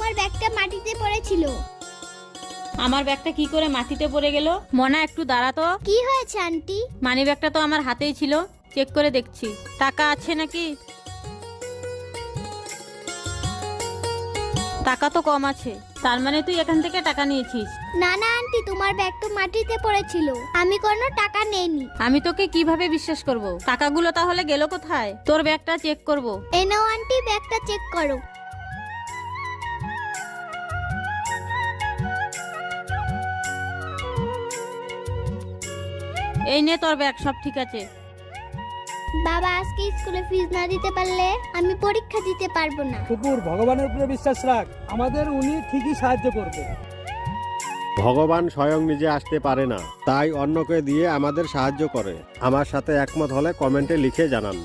তোমার ব্যাগটা মাটিতে পড়েছিল। আমার ব্যাগটা কি করে মাটিতে পড়ে গেল? মনা একটু দাঁড়া তো। কি হয়েছে আন্টি? মানি ব্যাগটা তো আমার হাতেই ছিল, চেক করে দেখছি টাকা আছে নাকি। টাকা তো কম আছে, তার মানে তুই এখান থেকে টাকা নিয়েছিস? না না আন্টি, তোমার ব্যাগ তো মাটিতে পড়েছিল, আমি কোনো টাকা নেইনি। আমি তোকে কিভাবে বিশ্বাস করব? টাকাগুলো তাহলে গেল কোথায়? তোর ব্যাগটা চেক করব। এই নাও আন্টি, ব্যাগটা চেক করো। এই নে তোর ব্যাগ, সব ঠিক আছে। বাবা, আজকে স্কুলে ফিস না দিতে পারলে আমি পরীক্ষা দিতে পারবো না। কুকুর, ভগবানের উপরে বিশ্বাস রাখ, আমাদের উনি ঠিকই সাহায্য করবে। ভগবান স্বয়ং নিজে আসতে পারে না, তাই অন্যকে দিয়ে আমাদের সাহায্য করে। আমার সাথে একমত হলে কমেন্টে লিখে জানান।